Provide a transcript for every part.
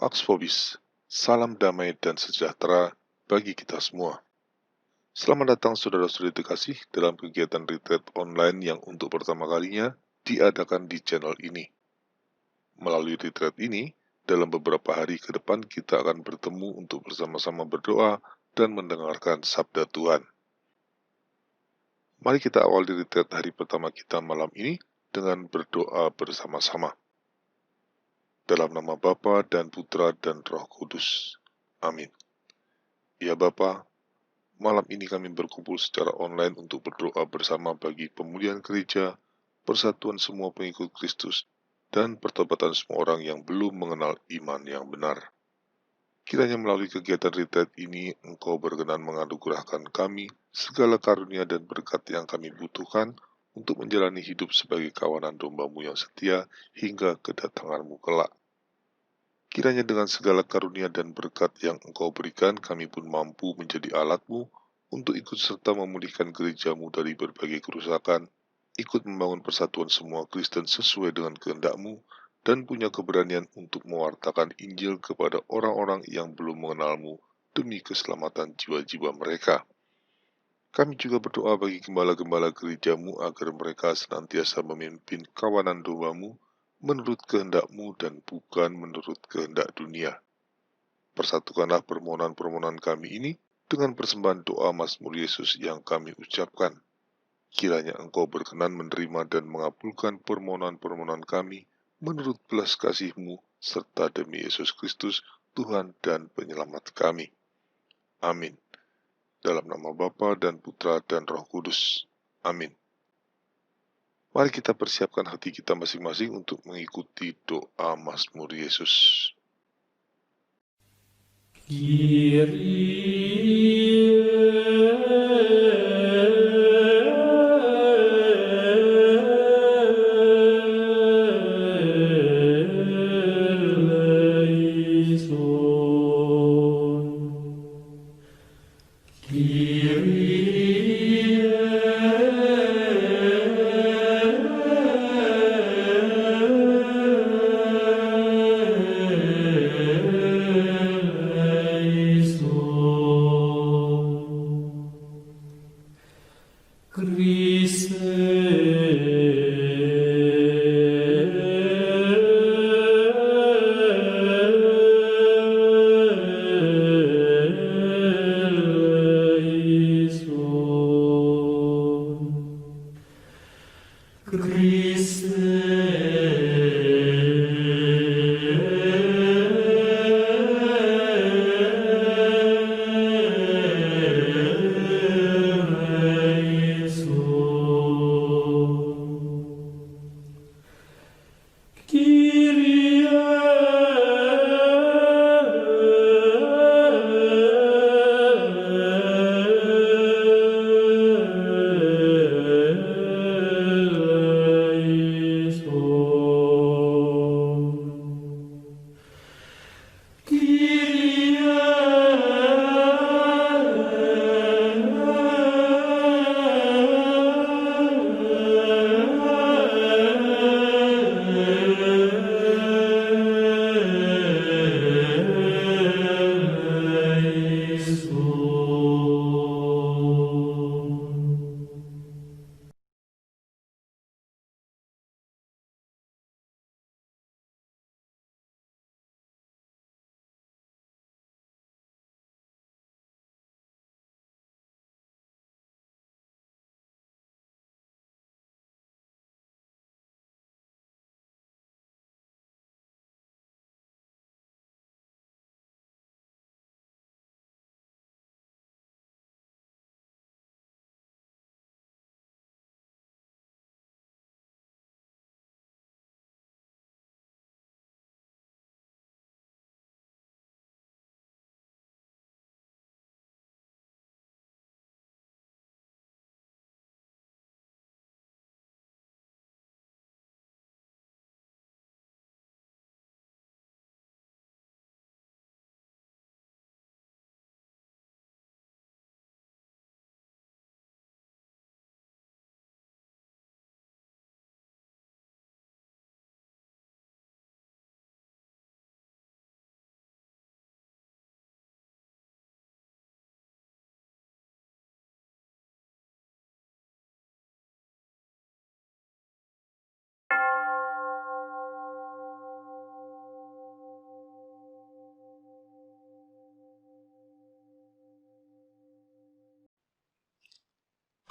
Axfobis, salam damai dan sejahtera bagi kita semua. Selamat datang saudara-saudari terkasih dalam kegiatan retreat online yang untuk pertama kalinya diadakan di channel ini. Melalui retreat ini, dalam beberapa hari ke depan kita akan bertemu untuk bersama-sama berdoa dan mendengarkan sabda Tuhan. Mari kita awali retreat hari pertama kita malam ini dengan berdoa bersama-sama. Dalam nama Bapa dan Putra dan Roh Kudus. Amin. Ya Bapa, malam ini kami berkumpul secara online untuk berdoa bersama bagi pemulihan gereja, persatuan semua pengikut Kristus, dan pertobatan semua orang yang belum mengenal iman yang benar. Kiranya melalui kegiatan retreat ini, Engkau berkenan menganugerahkan kami segala karunia dan berkat yang kami butuhkan untuk menjalani hidup sebagai kawanan domba-Mu yang setia hingga kedatangan-Mu kelak. Kiranya dengan segala karunia dan berkat yang Engkau berikan, kami pun mampu menjadi alat-Mu untuk ikut serta memulihkan gereja-Mu dari berbagai kerusakan, ikut membangun persatuan semua Kristen sesuai dengan kehendak-Mu, dan punya keberanian untuk mewartakan Injil kepada orang-orang yang belum mengenal-Mu demi keselamatan jiwa-jiwa mereka. Kami juga berdoa bagi gembala-gembala gereja-Mu agar mereka senantiasa memimpin kawanan domba-Mu menurut kehendak-Mu dan bukan menurut kehendak dunia. Persatukanlah permohonan-permohonan kami ini dengan persembahan doa Mazmur Yesus yang kami ucapkan. Kiranya Engkau berkenan menerima dan mengabulkan permohonan-permohonan kami menurut belas kasih-Mu serta demi Yesus Kristus, Tuhan dan Penyelamat kami. Amin. Dalam nama Bapa dan Putra dan Roh Kudus. Amin. Mari kita persiapkan hati kita masing-masing untuk mengikuti doa Mazmur Yesus.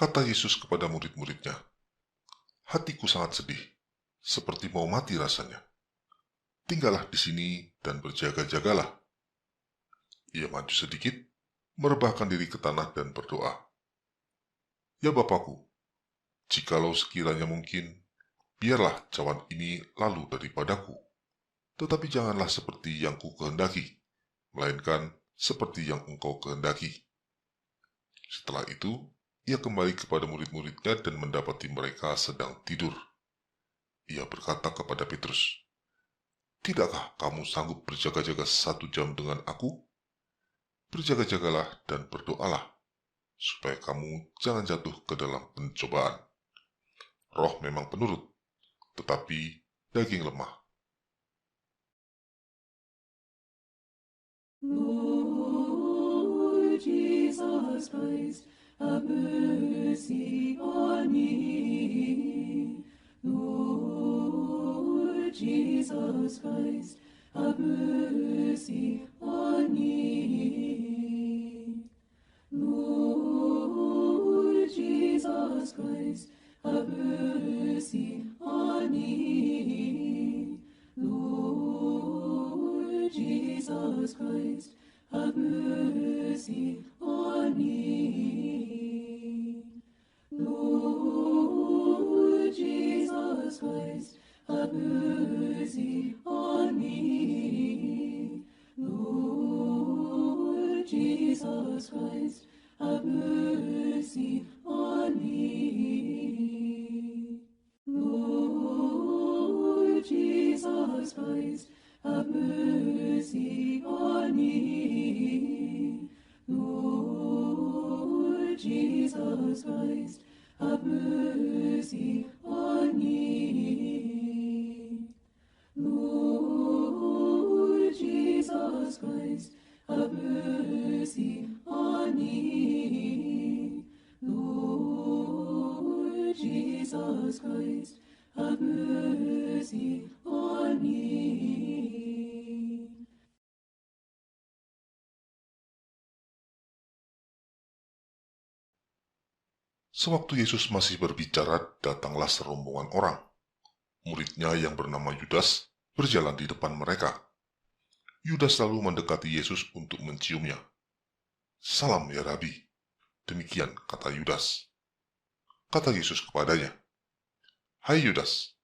Kata Yesus kepada murid-muridnya, "Hatiku sangat sedih, seperti mau mati rasanya. Tinggallah di sini dan berjaga-jagalah." Ia maju sedikit, merebahkan diri ke tanah dan berdoa, "Ya Bapakku, jikalau sekiranya mungkin, biarlah cawan ini lalu daripadaku. Tetapi janganlah seperti yang ku kehendaki, melainkan seperti yang Engkau kehendaki." Setelah itu, ia kembali kepada murid-muridnya dan mendapati mereka sedang tidur. Ia berkata kepada Petrus, "Tidakkah kamu sanggup berjaga-jaga 1 jam dengan aku? Berjaga-jagalah dan berdoalah, supaya kamu jangan jatuh ke dalam pencobaan. Roh memang penurut, tetapi daging lemah." Lord Jesus Christ, have mercy on me. Lord Jesus Christ, have mercy on me. Lord Jesus Christ, have mercy on me. Lord Jesus Christ, have mercy on me. Lord Jesus Christ, have mercy on me. Lord Jesus Christ, have mercy on me. Lord Jesus Christ, have mercy on me. Lord Jesus Christ, have mercy on me. Lord Jesus Christ, have mercy on me. Lord Jesus Christ, have mercy on me. Sewaktu Yesus masih berbicara, datanglah serombongan orang. Muridnya yang bernama Yudas berjalan di depan mereka. Yudas lalu mendekati Yesus untuk menciumnya. "Salam ya Rabi," demikian kata Yudas. Kata Yesus kepadanya, "Hai Yudas,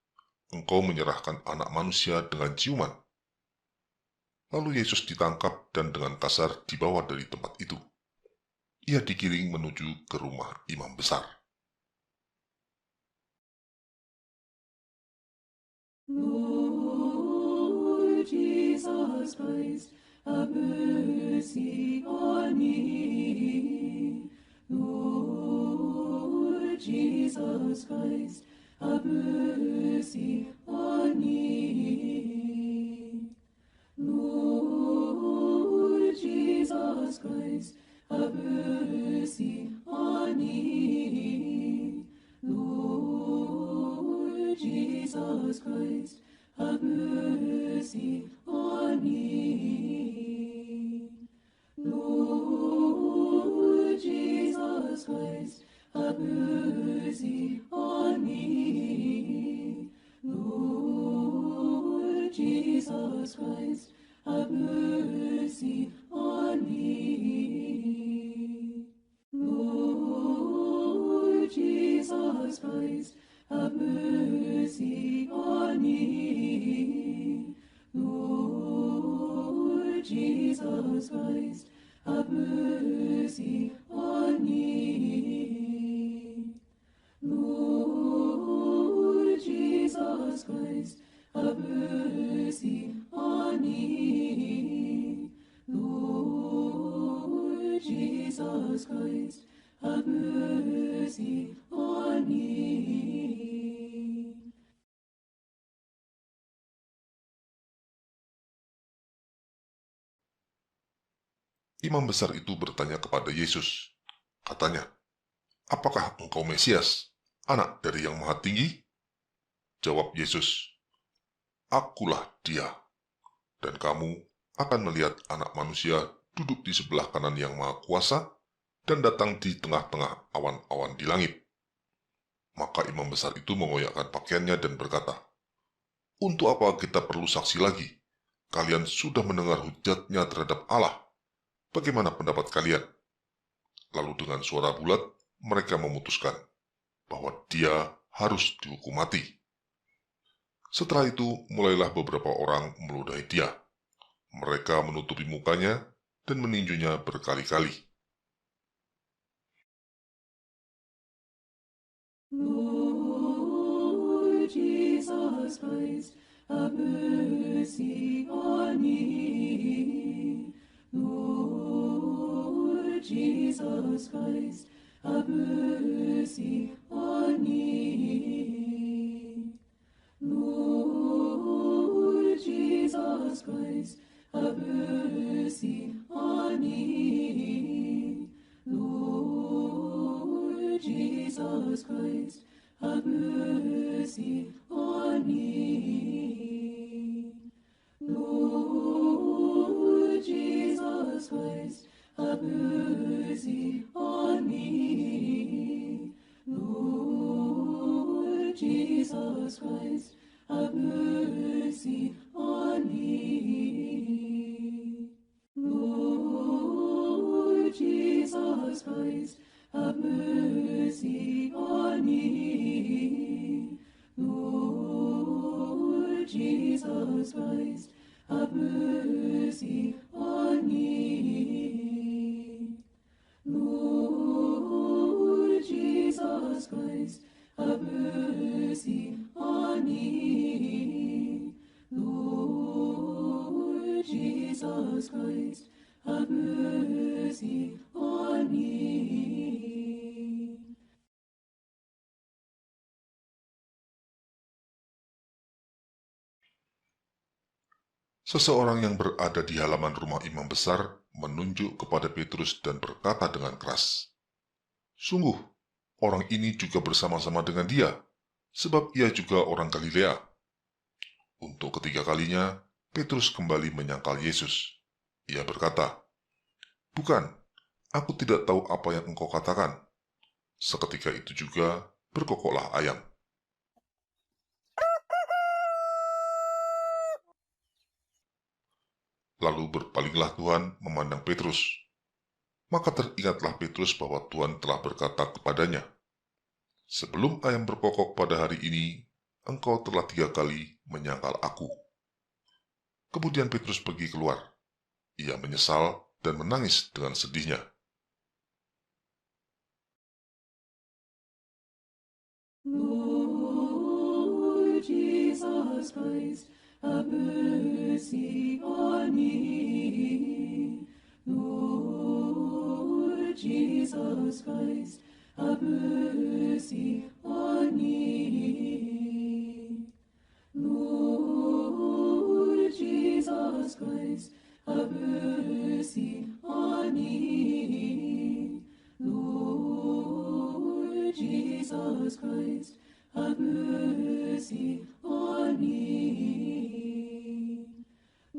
engkau menyerahkan anak manusia dengan ciuman." Lalu Yesus ditangkap dan dengan kasar dibawa dari tempat itu. Ia digiring menuju ke rumah imam besar. Lord Jesus Christ, have mercy on me. Lord Jesus Christ, have mercy on me. Lord Jesus Christ, have mercy on me. Lord Jesus Christ, have mercy on me. Lord Jesus Christ, have mercy on me. Lord Jesus Christ, have mercy on me. Lord Jesus Christ, have mercy on me. Lord Jesus Christ, have mercy on me. Lord Jesus Christ, have mercy on me. Lord Jesus Christ, have mercy on me. Imam besar itu bertanya kepada Yesus. Katanya, "Apakah engkau Mesias, anak dari yang maha tinggi?" Jawab Yesus, "Akulah dia, dan kamu akan melihat anak manusia duduk di sebelah kanan yang maha kuasa dan datang di tengah-tengah awan-awan di langit. Maka imam besar itu mengoyakkan pakaiannya dan berkata, "Untuk apa kita perlu saksi lagi? Kalian sudah mendengar hujatnya terhadap Allah. Bagaimana pendapat kalian?" Lalu dengan suara bulat, mereka memutuskan bahwa dia harus dihukum mati. Setelah itu, mulailah beberapa orang meludahi dia. Mereka menutupi mukanya dan meninjunya berkali-kali. Lord Jesus Christ, have mercy on me. Lord Jesus Christ, have mercy on me. Lord Jesus Christ, have mercy on me. Lord Jesus Christ, have mercy on me. Lord Jesus Christ, have mercy on me. Lord Jesus Christ, have mercy on me. Lord Jesus Christ, have mercy on me. Lord Jesus Christ, have mercy on me. Lord Jesus Christ, have mercy on me. Lord Jesus Christ, have mercy on me. Seseorang yang berada di halaman rumah imam besar menunjuk kepada Petrus dan berkata dengan keras, "Sungguh, orang ini juga bersama-sama dengan dia, sebab ia juga orang Galilea." Untuk ketiga kalinya, Petrus kembali menyangkal Yesus. Ia berkata, "Bukan, aku tidak tahu apa yang engkau katakan." Seketika itu juga berkokoklah ayam. Lalu berpalinglah Tuhan memandang Petrus. Maka teringatlah Petrus bahwa Tuhan telah berkata kepadanya, "Sebelum ayam berkokok pada hari ini, engkau telah 3 kali menyangkal aku." Kemudian Petrus pergi keluar. Ia menyesal dan menangis dengan sedihnya. Lord Jesus Christ, have mercy on me. Lord Jesus Christ, have mercy on me. Lord Jesus Christ, have mercy on me. Lord Jesus Christ, have mercy on me.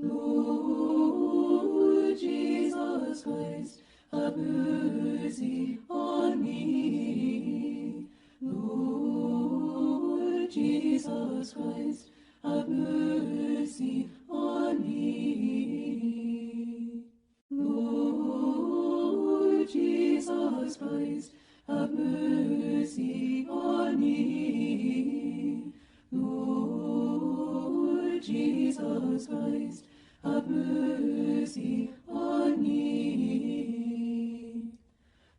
Lord Jesus Christ, have mercy on me. Lord Jesus Christ, have mercy on me. Lord Jesus Christ, have mercy on me. Lord Jesus Christ, have mercy on me.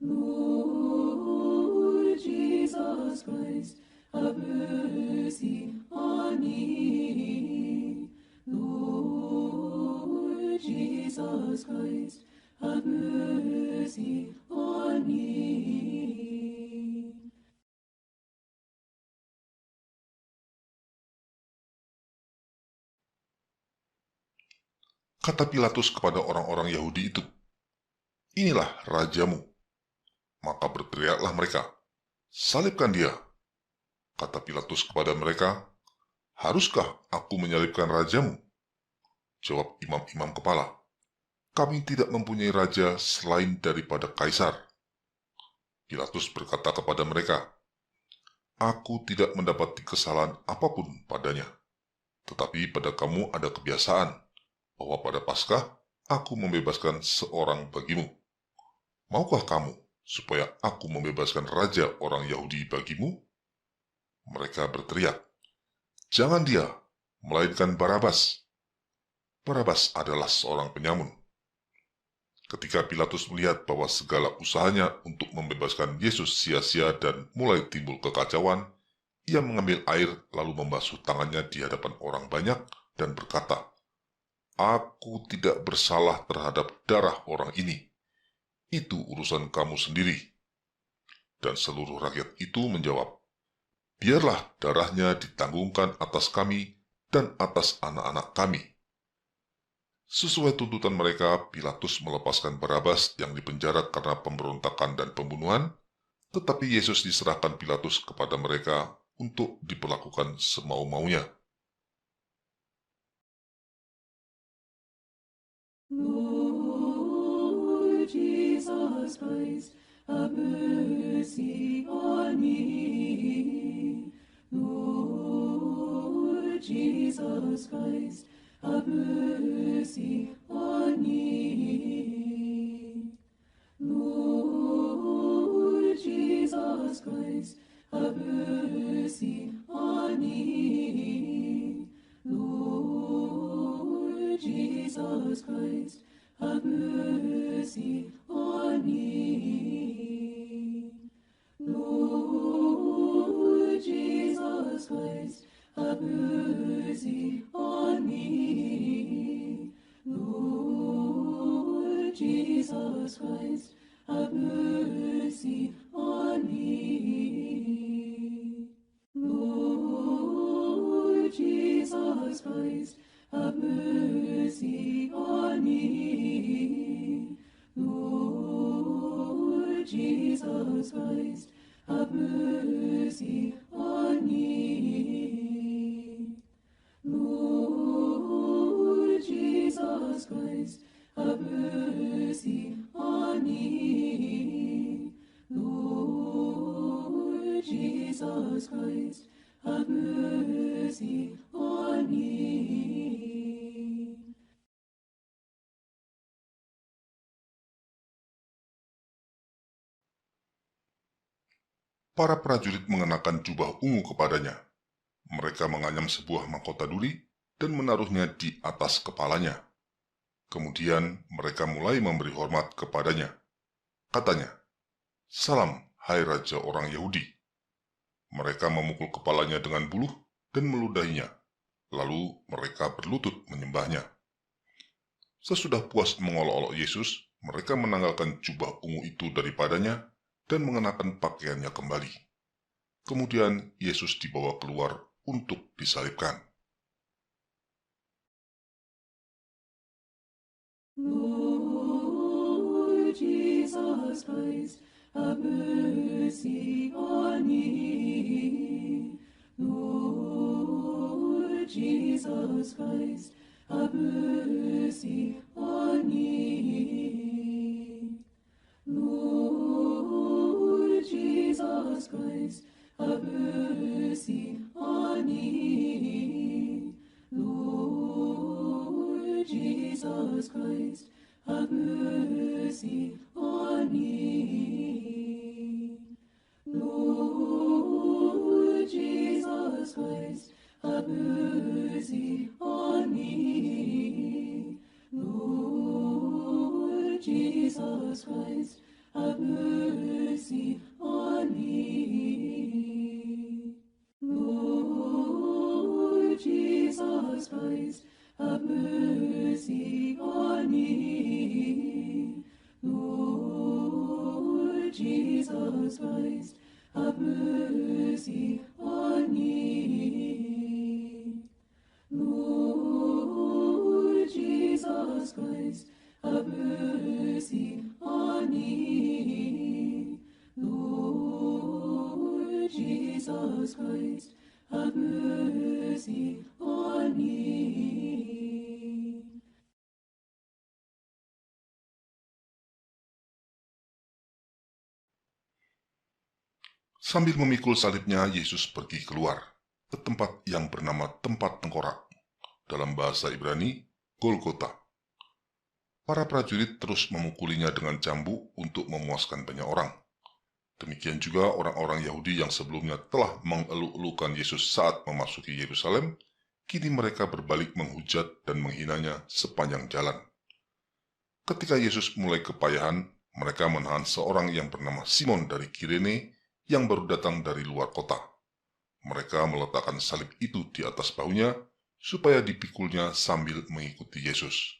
Lord Jesus Christ, have mercy on me. Lord Jesus Christ, have mercy on me. Kata Pilatus kepada orang-orang Yahudi itu, "Inilah rajamu." Maka berteriaklah mereka, "Salibkan dia." Kata Pilatus kepada mereka, "Haruskah aku menyalibkan rajamu?" Jawab imam-imam kepala, "Kami tidak mempunyai raja selain daripada Kaisar." Pilatus berkata kepada mereka, "Aku tidak mendapati kesalahan apapun padanya. Tetapi pada kamu ada kebiasaan bahwa pada Paskah aku membebaskan seorang bagimu. Maukah kamu supaya aku membebaskan raja orang Yahudi bagimu?" Mereka berteriak, "Jangan dia, melainkan Barabas." Barabas adalah seorang penyamun. Ketika Pilatus melihat bahwa segala usahanya untuk membebaskan Yesus sia-sia dan mulai timbul kekacauan, ia mengambil air lalu membasuh tangannya di hadapan orang banyak dan berkata, "Aku tidak bersalah terhadap darah orang ini. Itu urusan kamu sendiri." Dan seluruh rakyat itu menjawab, "Biarlah darahnya ditanggungkan atas kami dan atas anak-anak kami." Sesuai tuntutan mereka, Pilatus melepaskan Barabas yang dipenjara karena pemberontakan dan pembunuhan, tetapi Yesus diserahkan Pilatus kepada mereka untuk diperlakukan semau-maunya. Lord Jesus Christ, have mercy on me. Lord Jesus Christ, have mercy on me. Lord Jesus Christ, have mercy on me. Lord Jesus Christ, have mercy on me. Lord Jesus Christ, have mercy on me. Lord Jesus Christ, have mercy on me. Lord Jesus Christ, have mercy on me. Lord Jesus Christ, have mercy on me. Lord Jesus Christ, have mercy on me. Lord Jesus Christ, have mercy on me. Para prajurit mengenakan jubah ungu kepadanya. Mereka menganyam sebuah mahkota duri dan menaruhnya di atas kepalanya. Kemudian mereka mulai memberi hormat kepadanya. Katanya, "Salam, hai Raja orang Yahudi." Mereka memukul kepalanya dengan buluh dan meludahinya. Lalu mereka berlutut menyembahnya. Sesudah puas mengolok-olok Yesus, mereka menanggalkan jubah ungu itu daripadanya dan mengenakan pakaiannya kembali. Kemudian Yesus dibawa keluar untuk disalibkan. Lord Jesus Christ, have mercy on me. Lord Jesus Christ, have mercy on me. Lord Jesus Christ, have mercy on me. Lord Jesus Christ, have mercy on me. Lord Jesus Christ, have mercy on me. Lord Jesus Christ, have mercy on me. Lord Jesus Christ, have mercy on me. Lord Jesus Christ, have mercy on me. Lord Jesus Christ, have mercy on me. Lord Jesus Christ, have mercy on me. Sambil memikul salibnya, Yesus pergi keluar ke tempat yang bernama tempat tengkorak, dalam bahasa Ibrani, Golgota. Para prajurit terus memukulinya dengan cambuk untuk memuaskan banyak orang. Demikian juga orang-orang Yahudi yang sebelumnya telah mengeluk-elukan Yesus saat memasuki Yerusalem, kini mereka berbalik menghujat dan menghinanya sepanjang jalan. Ketika Yesus mulai kepayahan, mereka menahan seorang yang bernama Simon dari Kirene yang baru datang dari luar kota. Mereka meletakkan salib itu di atas bahunya supaya dipikulnya sambil mengikuti Yesus.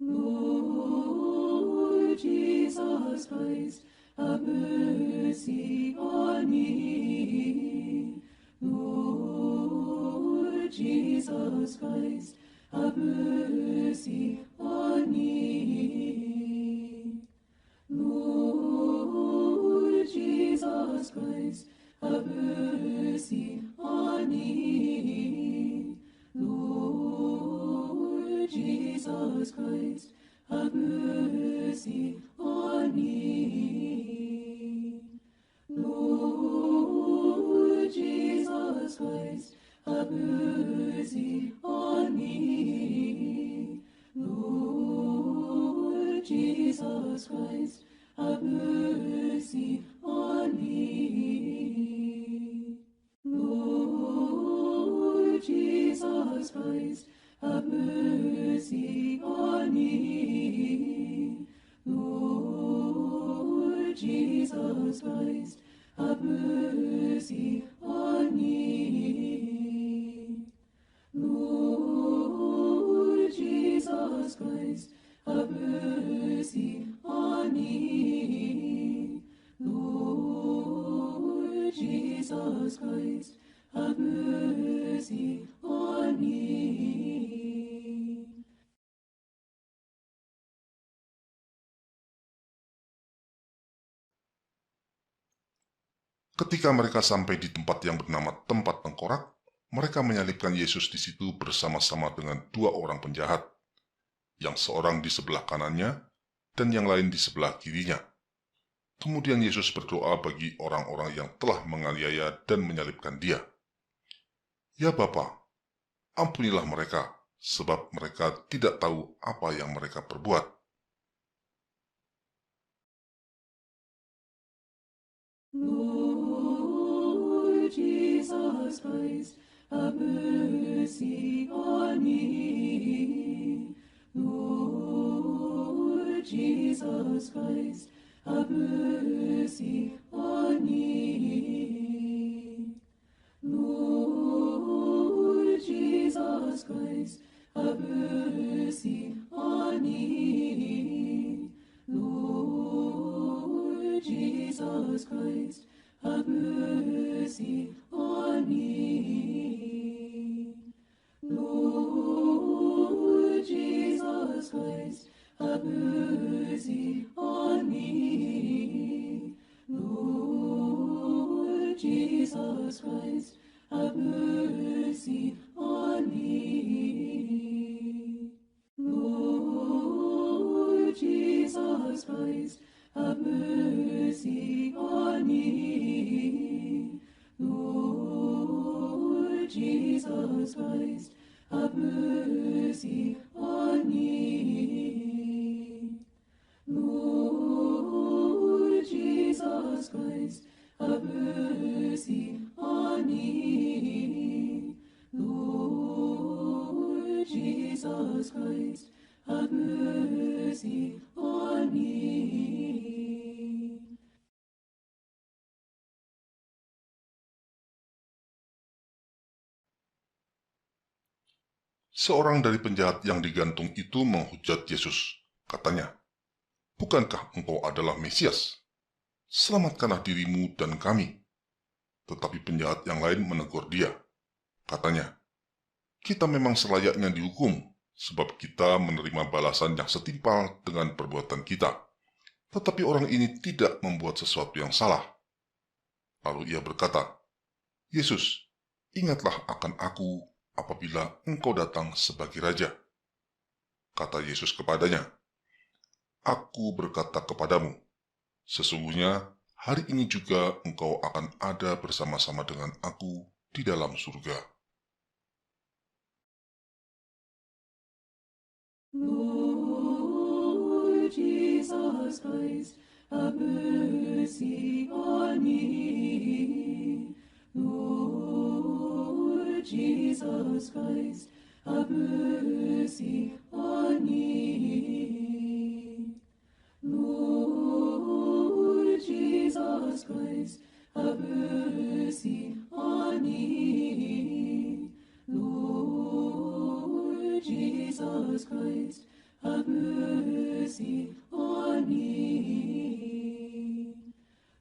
Lord Jesus Christ, have mercy on me. Lord Jesus Christ, have mercy on me. Lord Jesus Christ, have mercy on me. Lord Jesus Christ, have mercy on me. Lord Jesus Christ, have mercy on me. Lord Jesus Christ, have mercy on me. Lord Jesus Christ, have mercy on me. Lord Jesus Christ, have mercy on me. Lord Jesus Christ, have mercy on me. Lord Jesus Christ, have mercy on me. Ketika mereka sampai di tempat yang bernama tempat tengkorak, mereka menyalibkan Yesus di situ bersama-sama dengan dua orang penjahat, yang seorang di sebelah kanannya dan yang lain di sebelah kirinya. Kemudian Yesus berdoa bagi orang-orang yang telah menganiaya dan menyalibkan dia. Ya Bapa, ampunilah mereka, sebab mereka tidak tahu apa yang mereka perbuat. Lord Jesus Christ, have mercy on me. Lord Jesus Christ, have mercy on me. Lord Jesus Christ, have mercy on me. Lord Jesus Christ, have mercy on me. Lord Jesus Christ, have mercy on me. Lord Jesus Christ, have mercy on me. Lord Jesus Christ, have mercy on me. Lord Jesus Christ, have mercy on me. Lord Jesus Christ, have mercy on me. Lord Jesus Christ, have mercy on me. Seorang dari penjahat yang digantung itu menghujat Yesus. Katanya, "Bukankah engkau adalah Mesias? Selamatkanlah dirimu dan kami." Tetapi penjahat yang lain menegur dia. Katanya, "Kita memang selayaknya dihukum, sebab kita menerima balasan yang setimpal dengan perbuatan kita. Tetapi orang ini tidak membuat sesuatu yang salah." Lalu ia berkata, "Yesus, ingatlah akan aku apabila engkau datang sebagai raja." Kata Yesus kepadanya, Aku berkata kepadamu, sesungguhnya hari ini juga engkau akan ada bersama-sama dengan aku di dalam surga. Lord Jesus Christ, have mercy on me. Lord Jesus Christ, have mercy on me. Lord Jesus Christ, have mercy on me. Lord Jesus Christ, have mercy on me.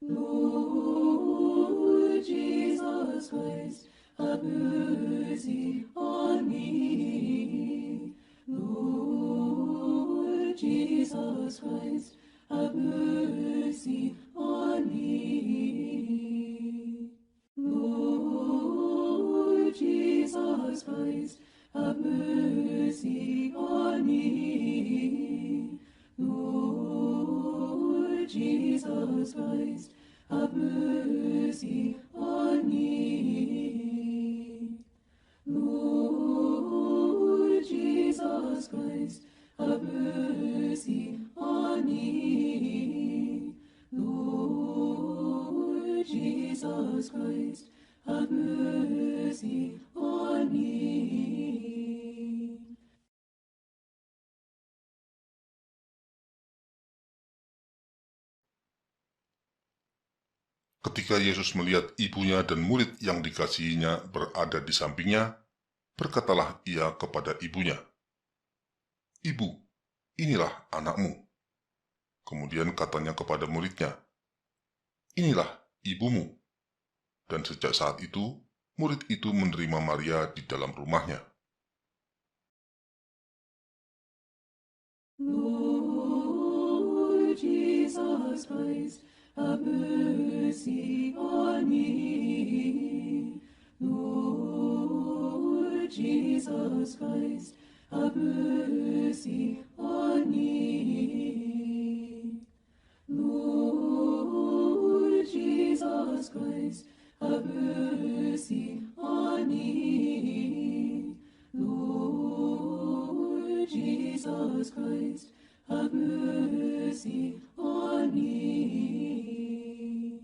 Lord Jesus Christ, have mercy on me. Lord Jesus Christ, have mercy on me. Lord Jesus Christ, have mercy on me. Lord Jesus Christ, have mercy on me. Lord Jesus Christ, have mercy on me. Lord Jesus Christ, have mercy on me. Ketika Yesus melihat ibunya dan murid yang dikasihinya berada di sampingnya, berkatalah ia kepada ibunya, "Ibu, inilah anakmu." Kemudian katanya kepada muridnya, "Inilah ibumu." Dan sejak saat itu, murid itu menerima Maria di dalam rumahnya. Lord Jesus Christ, have mercy on me. Lord Jesus Christ, have mercy on me. Lord Jesus Christ, have mercy on me. Lord Jesus Christ, have mercy on me.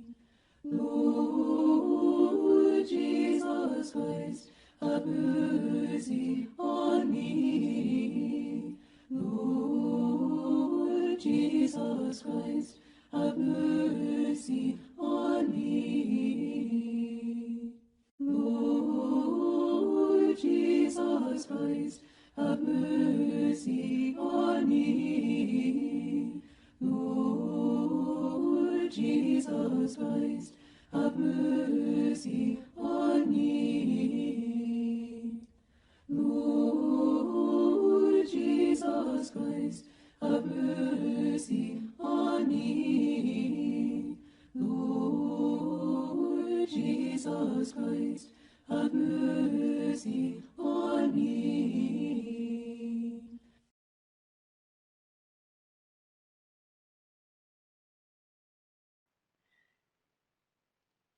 Lord Jesus Christ, have mercy on me. Lord Jesus Christ, have mercy on me. Lord Jesus Christ, have mercy on me. Lord Jesus Christ, have mercy on me. Lord Jesus Christ, have mercy on me. Lord Jesus Christ, have mercy on me.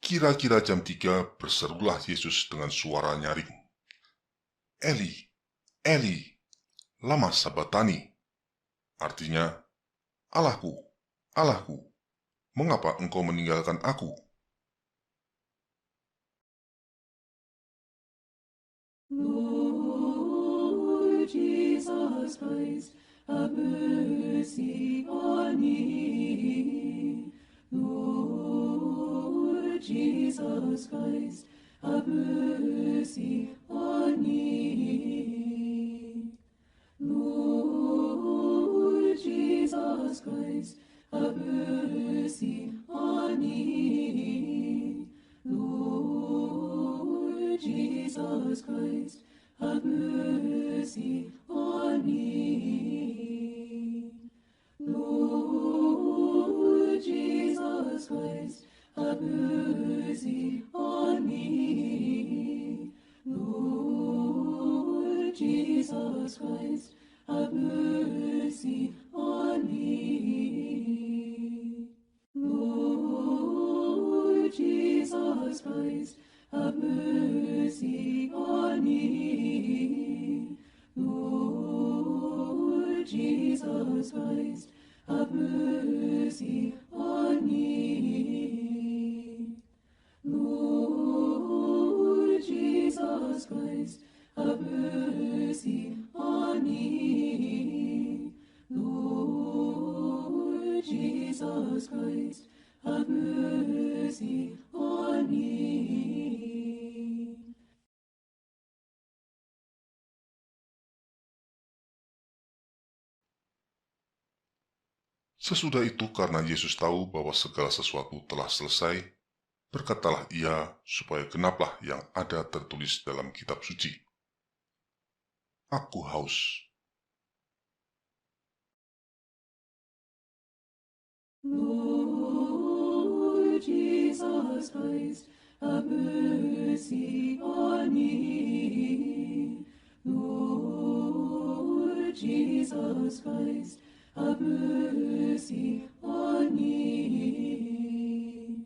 Kira-kira jam 3 berserulah Yesus dengan suara nyaring, "Eli, Eli, lama sabatani?" Artinya, "Allahku, Allahku, mengapa engkau meninggalkan aku?" Lord Jesus Christ, have mercy on me. Lord Jesus Christ, have mercy on me. Lord Jesus Christ, have mercy on me. Lord Jesus Christ, have mercy on me. Lord Jesus Christ, have mercy on me. Lord Jesus Christ, have mercy on me. Lord Jesus Christ, have mercy on me. Lord Jesus Christ, have mercy on me. Lord Jesus Christ, have mercy on me. Lord Jesus Christ, have mercy on me. Sesudah itu, karena Yesus tahu bahwa segala sesuatu telah selesai, berkatalah ia supaya genaplah yang ada tertulis dalam kitab suci. Aku haus. Lord Jesus Christ, have mercy on me. Lord Jesus Christ, have mercy on me.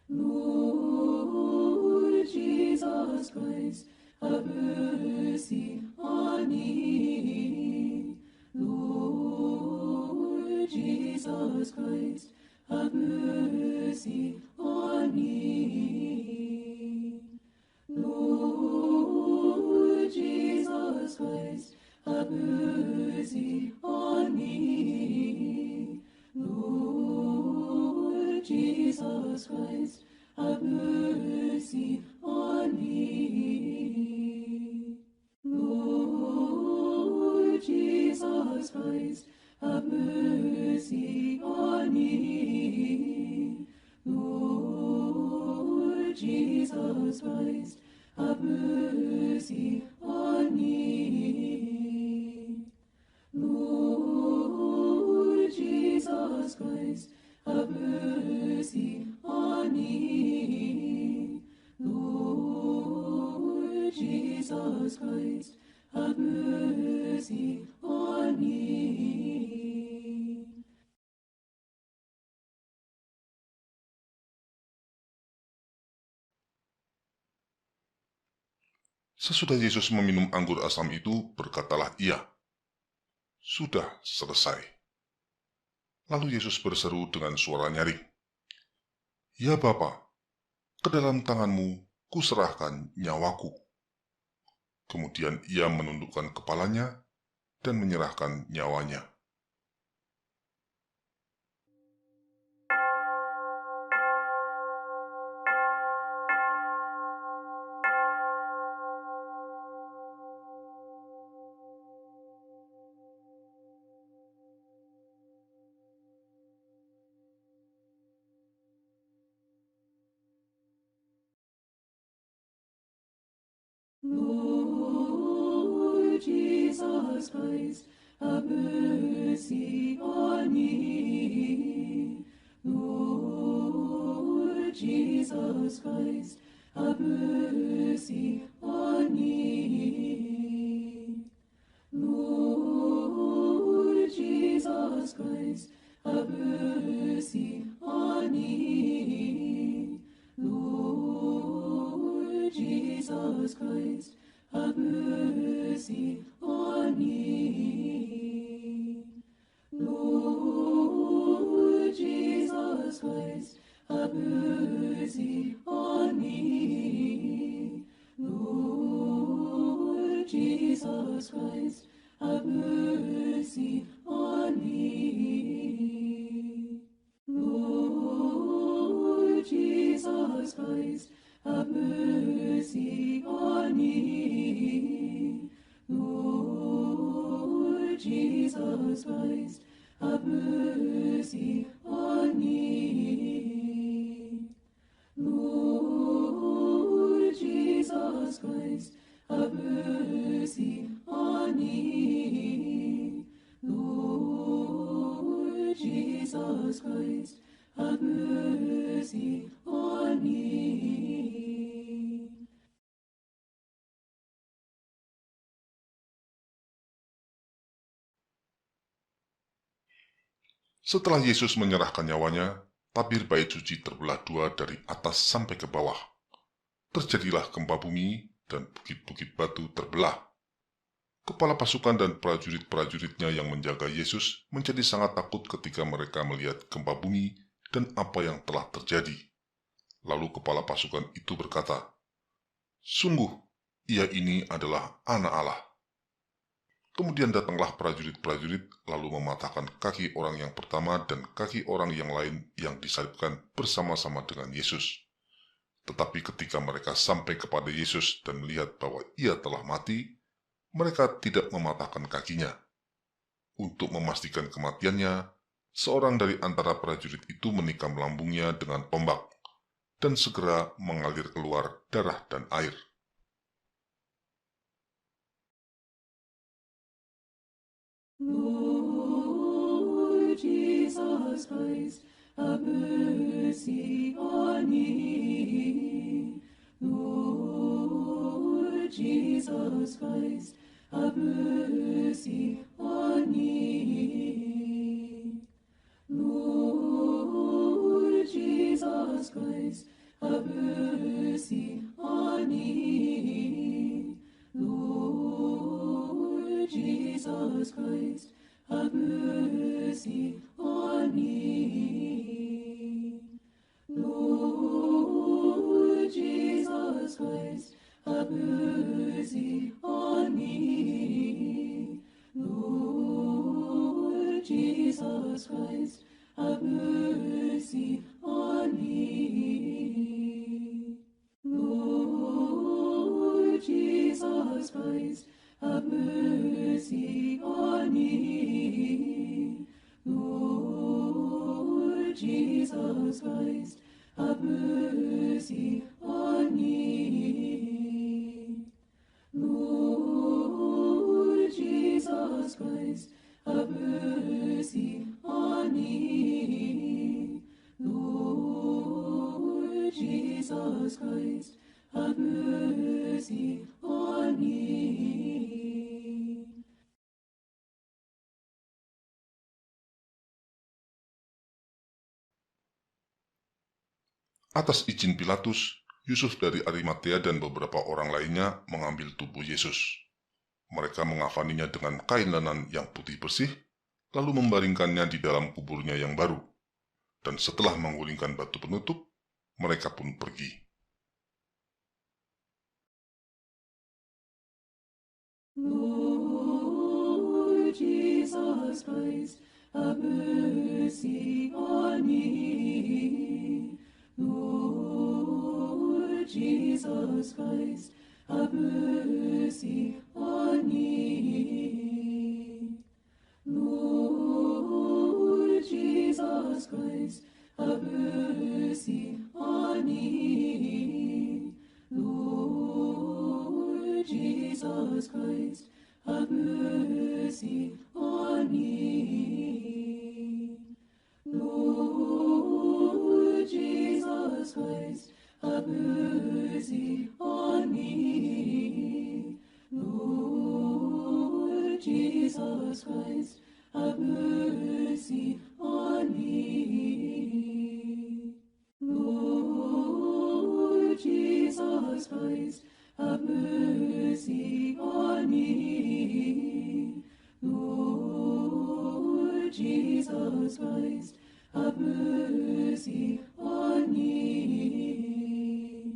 Lord Jesus Christ, have mercy on me. Lord Jesus Christ, have mercy on me. Lord Jesus Christ, have mercy on me. Lord Jesus Christ, have mercy on me. Lord Jesus Christ, have mercy on me. Lord Jesus Christ, have mercy on me. Lord Jesus Christ, have mercy on me. Lord Jesus Christ, have mercy on me. Sesudah Yesus meminum anggur asam itu, berkatalah ia, "Sudah selesai." Lalu Yesus berseru dengan suara nyaring, "Ya Bapa, ke dalam tanganmu kuserahkan nyawaku." Kemudian ia menundukkan kepalanya dan menyerahkan nyawanya. Lord Jesus Christ, have mercy on me. Lord Jesus Christ, have mercy on me. Lord Jesus Christ, have mercy on me. Lord Jesus Christ, have mercy on me. Lord Jesus Christ, have mercy on me. Lord Jesus Christ, have mercy on me. Lord Jesus Christ, have mercy on me. Lord Jesus Christ, have mercy on me. Lord Jesus Christ, have mercy on me. Lord Jesus Christ, have mercy on me. Setelah Yesus menyerahkan nyawanya, tabir bait suci terbelah dua dari atas sampai ke bawah. Terjadilah gempa bumi dan bukit-bukit batu terbelah. Kepala pasukan dan prajurit-prajuritnya yang menjaga Yesus menjadi sangat takut ketika mereka melihat gempa bumi dan apa yang telah terjadi. Lalu kepala pasukan itu berkata, "Sungguh, ia ini adalah Anak Allah." Kemudian datanglah prajurit-prajurit lalu mematahkan kaki orang yang pertama dan kaki orang yang lain yang disalibkan bersama-sama dengan Yesus. Tetapi ketika mereka sampai kepada Yesus dan melihat bahwa ia telah mati, mereka tidak mematahkan kakinya. Untuk memastikan kematiannya, seorang dari antara prajurit itu menikam lambungnya dengan tombak, dan segera mengalir keluar darah dan air. Lord Jesus Christ, have mercy on me. Lord Jesus Christ, have mercy on me. Lord Jesus Christ, have mercy on me. Lord Jesus Christ, have mercy on me. Lord Jesus Christ, have mercy on me. Lord Jesus Christ, have mercy on me. Lord Jesus Christ, have mercy on me. Lord Jesus Christ, have mercy on me. Lord Jesus Christ, have mercy on me. Lord Jesus Christ, have mercy on me. Atas izin Pilatus, Yusuf dari Arimatea dan beberapa orang lainnya mengambil tubuh Yesus. Mereka mengafaninya dengan kain lenan yang putih bersih, lalu membaringkannya di dalam kuburnya yang baru. Dan setelah menggulingkan batu penutup, mereka pun pergi. Lord Jesus Christ, have mercy on me. Lord Jesus Christ, have mercy on me. Lord Jesus Christ, have mercy on me. Lord Jesus Christ, have mercy on me. Lord Jesus Christ, have mercy on me. Lord Jesus Christ, have mercy on me. Lord Jesus Christ, have mercy on me. Lord Jesus Christ, have mercy on me.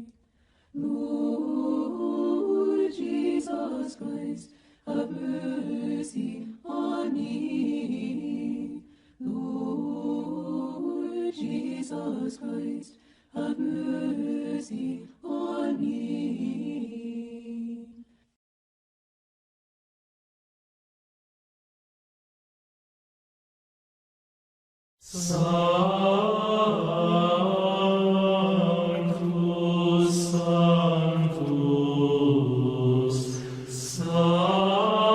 Lord Jesus Christ, have mercy on me. Lord Jesus Christ, have mercy on me. Sanctus, Sanctus, Sanctus,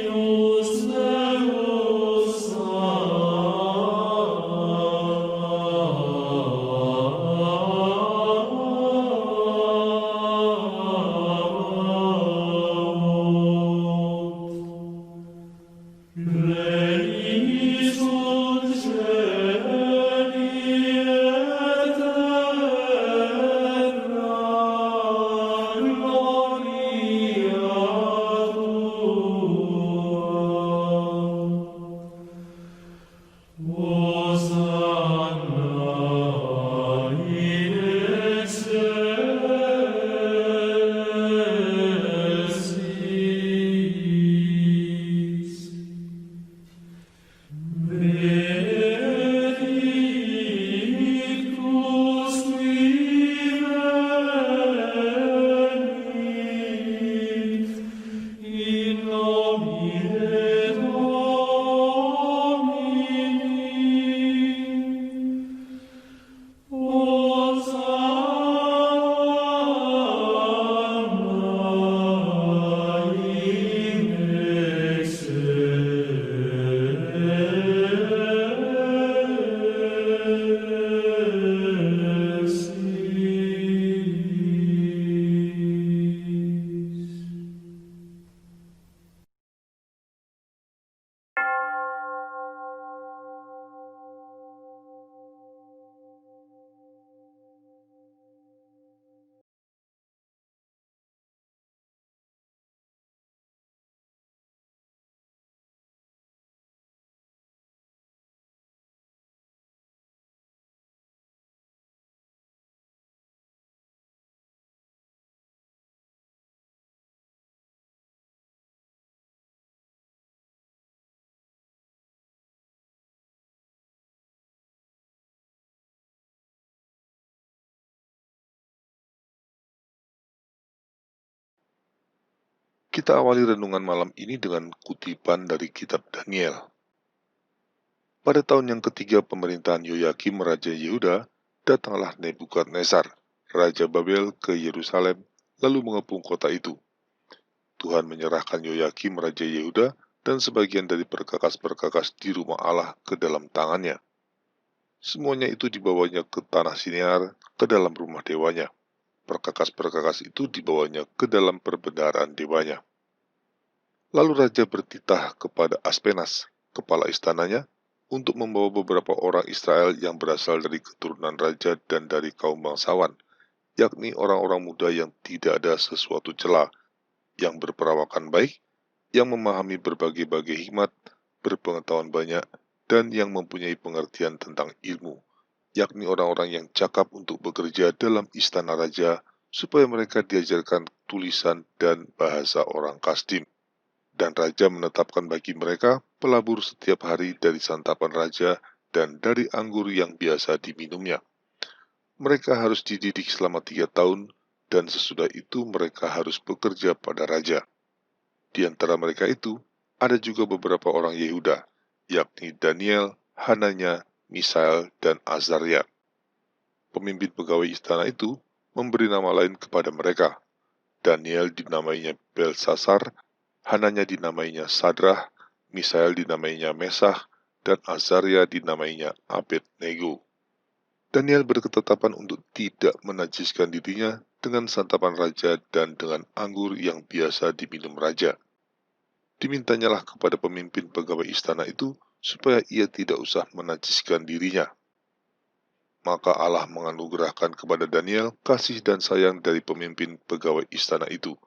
Dominus Deus Kita awali renungan malam ini dengan kutipan dari kitab Daniel. Pada tahun yang ketiga pemerintahan Yoyakim Raja Yehuda, datanglah Nebukadnezar, Raja Babel ke Yerusalem, lalu mengepung kota itu. Tuhan menyerahkan Yoyakim Raja Yehuda dan sebagian dari perkakas-perkakas di rumah Allah ke dalam tangannya. Semuanya itu dibawanya ke tanah Sinear, ke dalam rumah dewanya. Perkakas-perkakas itu dibawanya ke dalam perbendaharaan dewanya. Lalu Raja bertitah kepada Aspenas, kepala istananya, untuk membawa beberapa orang Israel yang berasal dari keturunan raja dan dari kaum bangsawan, yakni orang-orang muda yang tidak ada sesuatu cela, yang berperawakan baik, yang memahami berbagai-bagai hikmat, berpengetahuan banyak, dan yang mempunyai pengertian tentang ilmu, yakni orang-orang yang cakap untuk bekerja dalam istana raja, supaya mereka diajarkan tulisan dan bahasa orang Kasdim. Dan raja menetapkan bagi mereka pelabur setiap hari dari santapan raja dan dari anggur yang biasa diminumnya. Mereka harus dididik selama 3 tahun, dan sesudah itu mereka harus bekerja pada raja. Di antara mereka itu, ada juga beberapa orang Yehuda, yakni Daniel, Hananya, Misael, dan Azaria. Pemimpin pegawai istana itu memberi nama lain kepada mereka. Daniel dinamainya Belsasar, Hananya dinamainya Sadrah, Misael dinamainya Mesah, dan Azaria dinamainya Abednego. Daniel berketetapan untuk tidak menajiskan dirinya dengan santapan raja dan dengan anggur yang biasa diminum raja. Dimintanyalah kepada pemimpin pegawai istana itu supaya ia tidak usah menajiskan dirinya. Maka Allah menganugerahkan kepada Daniel kasih dan sayang dari pemimpin pegawai istana itu.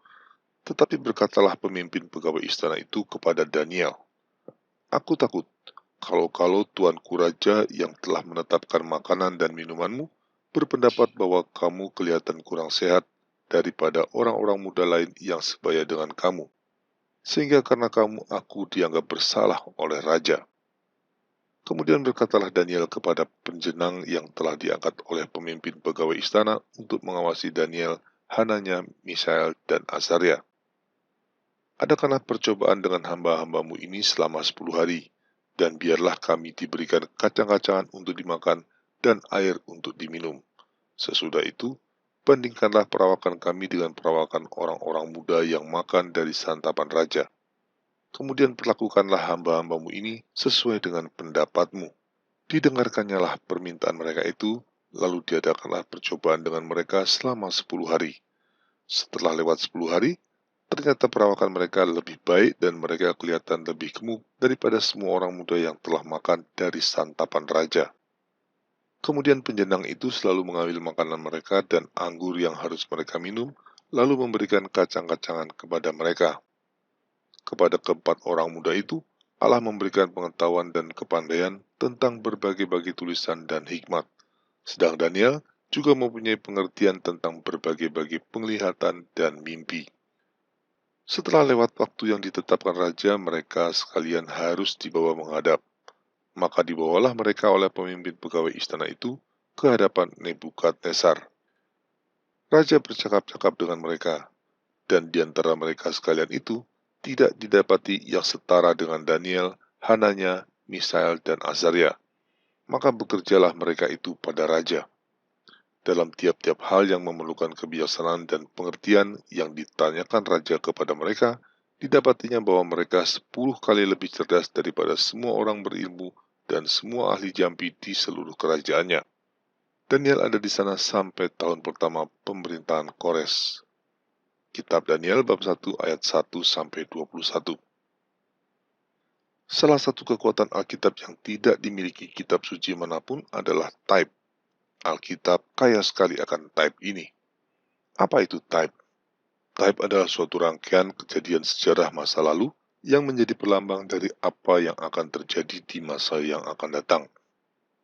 Tetapi berkatalah pemimpin pegawai istana itu kepada Daniel, "Aku takut, kalau tuanku raja yang telah menetapkan makanan dan minumanmu, berpendapat bahwa kamu kelihatan kurang sehat daripada orang-orang muda lain yang sebaya dengan kamu. Sehingga karena kamu aku dianggap bersalah oleh raja." Kemudian berkatalah Daniel kepada penjenang yang telah diangkat oleh pemimpin pegawai istana untuk mengawasi Daniel, Hananya, Misael, dan Azaria, "Adakanlah percobaan dengan hamba-hambamu ini selama 10 hari, dan biarlah kami diberikan kacang-kacangan untuk dimakan dan air untuk diminum. Sesudah itu, bandingkanlah perawakan kami dengan perawakan orang-orang muda yang makan dari santapan raja. Kemudian perlakukanlah hamba-hambamu ini sesuai dengan pendapatmu." Didengarkannyalah permintaan mereka itu, lalu diadakanlah percobaan dengan mereka selama 10 hari. Setelah lewat 10 hari, ternyata perawakan mereka lebih baik dan mereka kelihatan lebih gemuk daripada semua orang muda yang telah makan dari santapan raja. Kemudian penjenang itu selalu mengambil makanan mereka dan anggur yang harus mereka minum, lalu memberikan kacang-kacangan kepada mereka. Kepada keempat orang muda itu, Allah memberikan pengetahuan dan kepandaian tentang berbagai-bagai tulisan dan hikmat. Sedang Daniel juga mempunyai pengertian tentang berbagai-bagai penglihatan dan mimpi. Setelah lewat waktu yang ditetapkan raja, mereka sekalian harus dibawa menghadap. Maka dibawalah mereka oleh pemimpin pegawai istana itu ke hadapan Nebukadnezar. Raja bercakap-cakap dengan mereka, dan di antara mereka sekalian itu tidak didapati yang setara dengan Daniel, Hananya, Misael, dan Azaria. Maka bekerjalah mereka itu pada raja. Dalam tiap-tiap hal yang memerlukan kebijaksanaan dan pengertian yang ditanyakan raja kepada mereka, didapatinya bahwa mereka 10 kali lebih cerdas daripada semua orang berilmu dan semua ahli jampi di seluruh kerajaannya. Daniel ada di sana sampai tahun pertama pemerintahan Kores. Kitab Daniel bab 1 ayat 1-21. Salah satu kekuatan Alkitab yang tidak dimiliki kitab suci manapun adalah type. Alkitab kaya sekali akan type ini. Apa itu type? Type adalah suatu rangkaian kejadian sejarah masa lalu yang menjadi pelambang dari apa yang akan terjadi di masa yang akan datang.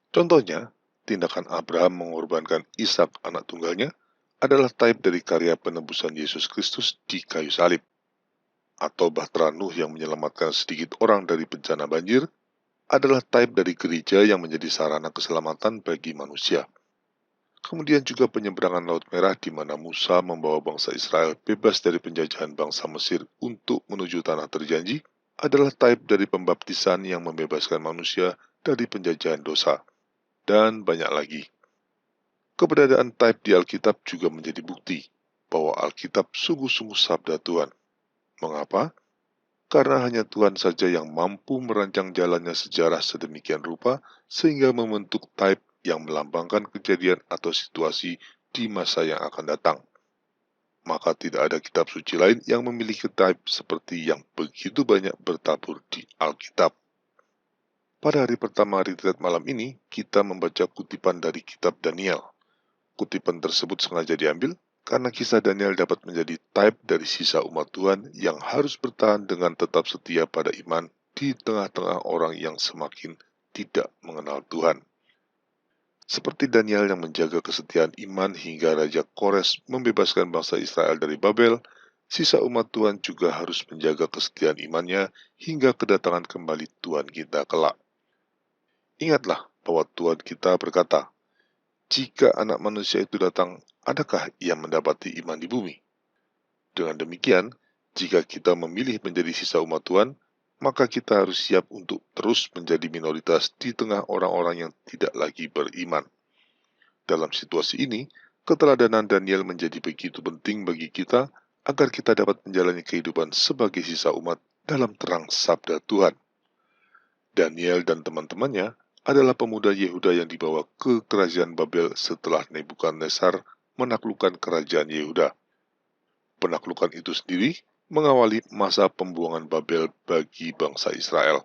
Contohnya, tindakan Abraham mengorbankan Ishak anak tunggalnya adalah type dari karya penebusan Yesus Kristus di kayu salib. Atau Bahtera Nuh yang menyelamatkan sedikit orang dari bencana banjir adalah type dari gereja yang menjadi sarana keselamatan bagi manusia. Kemudian juga penyeberangan Laut Merah di mana Musa membawa bangsa Israel bebas dari penjajahan bangsa Mesir untuk menuju tanah terjanji adalah type dari pembaptisan yang membebaskan manusia dari penjajahan dosa. Dan banyak lagi. Keberadaan type di Alkitab juga menjadi bukti bahwa Alkitab sungguh-sungguh sabda Tuhan. Mengapa? Karena hanya Tuhan saja yang mampu merancang jalannya sejarah sedemikian rupa sehingga membentuk type yang melambangkan kejadian atau situasi di masa yang akan datang. Maka tidak ada kitab suci lain yang memiliki type seperti yang begitu banyak bertabur di Alkitab. Pada hari pertama retreat malam ini, kita membaca kutipan dari kitab Daniel. Kutipan tersebut sengaja diambil karena kisah Daniel dapat menjadi type dari sisa umat Tuhan yang harus bertahan dengan tetap setia pada iman di tengah-tengah orang yang semakin tidak mengenal Tuhan. Seperti Daniel yang menjaga kesetiaan iman hingga Raja Kores membebaskan bangsa Israel dari Babel, sisa umat Tuhan juga harus menjaga kesetiaan imannya hingga kedatangan kembali Tuhan kita kelak. Ingatlah bahwa Tuhan kita berkata, "Jika anak manusia itu datang, adakah ia mendapati iman di bumi?" Dengan demikian, jika kita memilih menjadi sisa umat Tuhan, maka kita harus siap untuk terus menjadi minoritas di tengah orang-orang yang tidak lagi beriman. Dalam situasi ini, keteladanan Daniel menjadi begitu penting bagi kita agar kita dapat menjalani kehidupan sebagai sisa umat dalam terang sabda Tuhan. Daniel dan teman-temannya adalah pemuda Yehuda yang dibawa ke kerajaan Babel setelah Nebukadnezar menaklukkan kerajaan Yehuda. Penaklukan itu sendiri mengawali masa pembuangan Babel bagi bangsa Israel.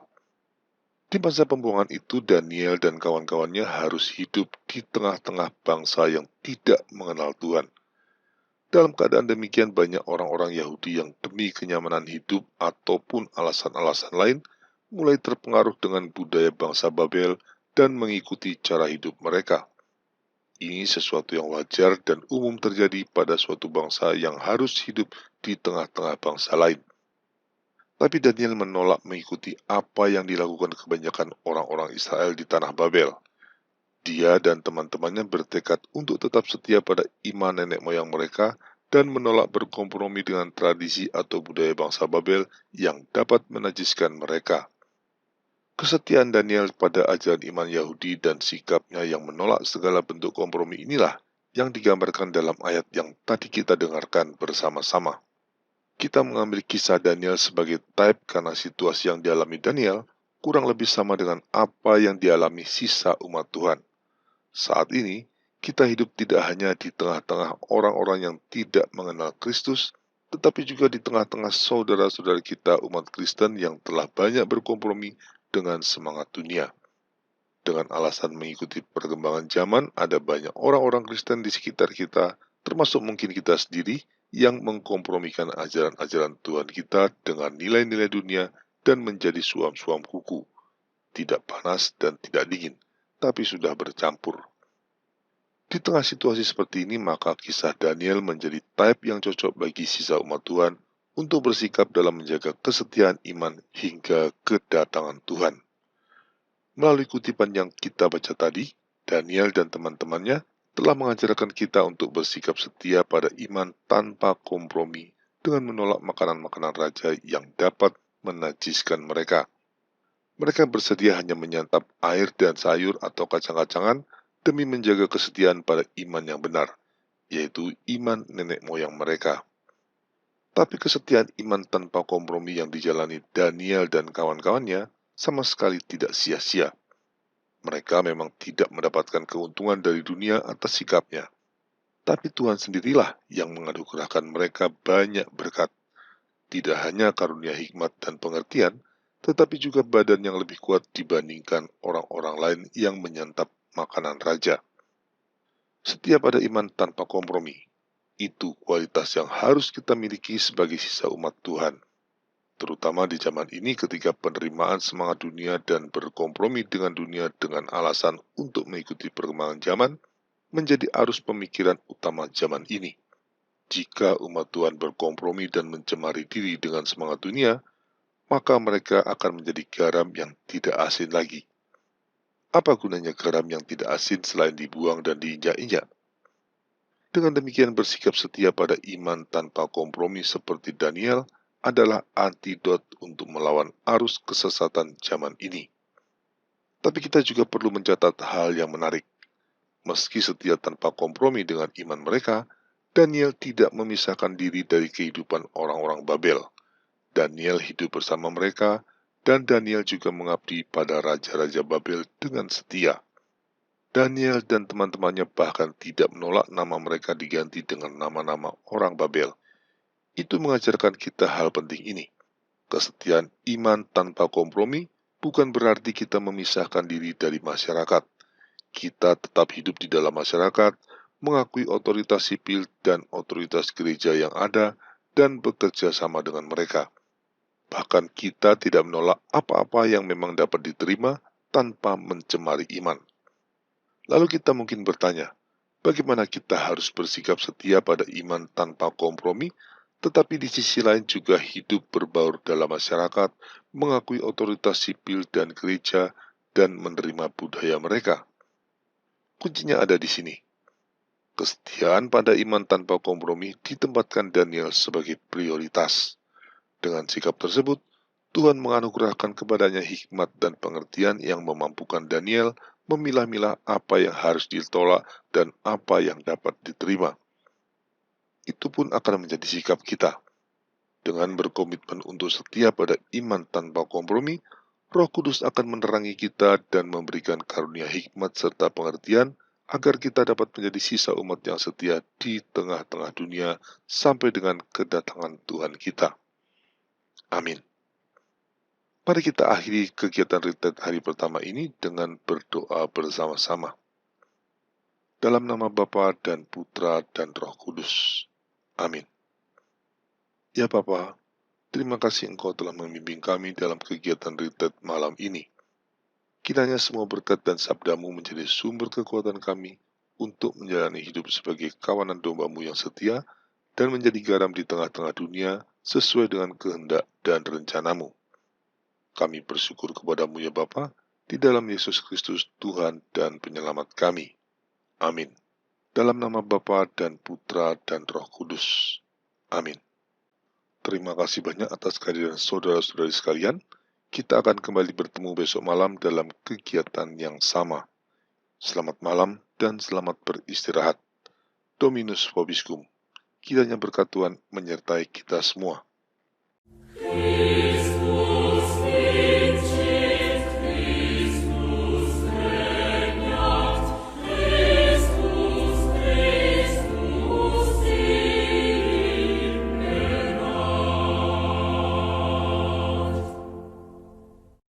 Di masa pembuangan itu, Daniel dan kawan-kawannya harus hidup di tengah-tengah bangsa yang tidak mengenal Tuhan. Dalam keadaan demikian, banyak orang-orang Yahudi yang demi kenyamanan hidup ataupun alasan-alasan lain mulai terpengaruh dengan budaya bangsa Babel dan mengikuti cara hidup mereka. Ini sesuatu yang wajar dan umum terjadi pada suatu bangsa yang harus hidup di tengah-tengah bangsa lain. Tapi Daniel menolak mengikuti apa yang dilakukan kebanyakan orang-orang Israel di tanah Babel. Dia dan teman-temannya bertekad untuk tetap setia pada iman nenek moyang mereka dan menolak berkompromi dengan tradisi atau budaya bangsa Babel yang dapat menajiskan mereka. Kesetiaan Daniel pada ajaran iman Yahudi dan sikapnya yang menolak segala bentuk kompromi inilah yang digambarkan dalam ayat yang tadi kita dengarkan bersama-sama. Kita mengambil kisah Daniel sebagai type karena situasi yang dialami Daniel kurang lebih sama dengan apa yang dialami sisa umat Tuhan. Saat ini, kita hidup tidak hanya di tengah-tengah orang-orang yang tidak mengenal Kristus, tetapi juga di tengah-tengah saudara-saudara kita umat Kristen yang telah banyak berkompromi dengan semangat dunia. Dengan alasan mengikuti perkembangan zaman, ada banyak orang-orang Kristen di sekitar kita, termasuk mungkin kita sendiri, yang mengkompromikan ajaran-ajaran Tuhan kita dengan nilai-nilai dunia dan menjadi suam-suam kuku. Tidak panas dan tidak dingin, tapi sudah bercampur. Di tengah situasi seperti ini, maka kisah Daniel menjadi type yang cocok bagi sisa umat Tuhan untuk bersikap dalam menjaga kesetiaan iman hingga kedatangan Tuhan. Melalui kutipan yang kita baca tadi, Daniel dan teman-temannya telah mengajarkan kita untuk bersikap setia pada iman tanpa kompromi dengan menolak makanan-makanan raja yang dapat menajiskan mereka. Mereka bersedia hanya menyantap air dan sayur atau kacang-kacangan demi menjaga kesetiaan pada iman yang benar, yaitu iman nenek moyang mereka. Tapi kesetiaan iman tanpa kompromi yang dijalani Daniel dan kawan-kawannya sama sekali tidak sia-sia. Mereka memang tidak mendapatkan keuntungan dari dunia atas sikapnya. Tapi Tuhan sendirilah yang menganugerahkan mereka banyak berkat. Tidak hanya karunia hikmat dan pengertian, tetapi juga badan yang lebih kuat dibandingkan orang-orang lain yang menyantap makanan raja. Setia pada iman tanpa kompromi, itu kualitas yang harus kita miliki sebagai sisa umat Tuhan. Terutama di zaman ini ketika penerimaan semangat dunia dan berkompromi dengan dunia dengan alasan untuk mengikuti perkembangan zaman menjadi arus pemikiran utama zaman ini. Jika umat Tuhan berkompromi dan mencemari diri dengan semangat dunia, maka mereka akan menjadi garam yang tidak asin lagi. Apa gunanya garam yang tidak asin selain dibuang dan diinjak-injak? Dengan demikian bersikap setia pada iman tanpa kompromi seperti Daniel adalah antidot untuk melawan arus kesesatan zaman ini. Tapi kita juga perlu mencatat hal yang menarik. Meski setia tanpa kompromi dengan iman mereka, Daniel tidak memisahkan diri dari kehidupan orang-orang Babel. Daniel hidup bersama mereka, dan Daniel juga mengabdi pada raja-raja Babel dengan setia. Daniel dan teman-temannya bahkan tidak menolak nama mereka diganti dengan nama-nama orang Babel. Itu mengajarkan kita hal penting ini. Kesetiaan iman tanpa kompromi bukan berarti kita memisahkan diri dari masyarakat. Kita tetap hidup di dalam masyarakat, mengakui otoritas sipil dan otoritas gereja yang ada, dan bekerja sama dengan mereka. Bahkan kita tidak menolak apa-apa yang memang dapat diterima tanpa mencemari iman. Lalu kita mungkin bertanya, bagaimana kita harus bersikap setia pada iman tanpa kompromi, tetapi di sisi lain juga hidup berbaur dalam masyarakat, mengakui otoritas sipil dan gereja, dan menerima budaya mereka? Kuncinya ada di sini. Kesetiaan pada iman tanpa kompromi ditempatkan Daniel sebagai prioritas. Dengan sikap tersebut, Tuhan menganugerahkan kepadanya hikmat dan pengertian yang memampukan Daniel memilah-milah apa yang harus ditolak dan apa yang dapat diterima. Itu pun akan menjadi sikap kita. Dengan berkomitmen untuk setia pada iman tanpa kompromi, Roh Kudus akan menerangi kita dan memberikan karunia hikmat serta pengertian agar kita dapat menjadi sisa umat yang setia di tengah-tengah dunia sampai dengan kedatangan Tuhan kita. Amin. Mari kita akhiri kegiatan retret hari pertama ini dengan berdoa bersama-sama. Dalam nama Bapa dan Putra dan Roh Kudus. Amin. Ya Bapa, terima kasih Engkau telah membimbing kami dalam kegiatan retret malam ini. Kiranya semua berkat dan sabdamu menjadi sumber kekuatan kami untuk menjalani hidup sebagai kawanan domba-Mu yang setia dan menjadi garam di tengah-tengah dunia sesuai dengan kehendak dan rencana-Mu. Kami bersyukur kepadamu ya Bapa, di dalam Yesus Kristus Tuhan dan Penyelamat kami. Amin. Dalam nama Bapa dan Putra dan Roh Kudus. Amin. Terima kasih banyak atas kehadiran saudara-saudari sekalian. Kita akan kembali bertemu besok malam dalam kegiatan yang sama. Selamat malam dan selamat beristirahat. Dominus vobiscum. Kiranya berkat Tuhan menyertai kita semua. Christ.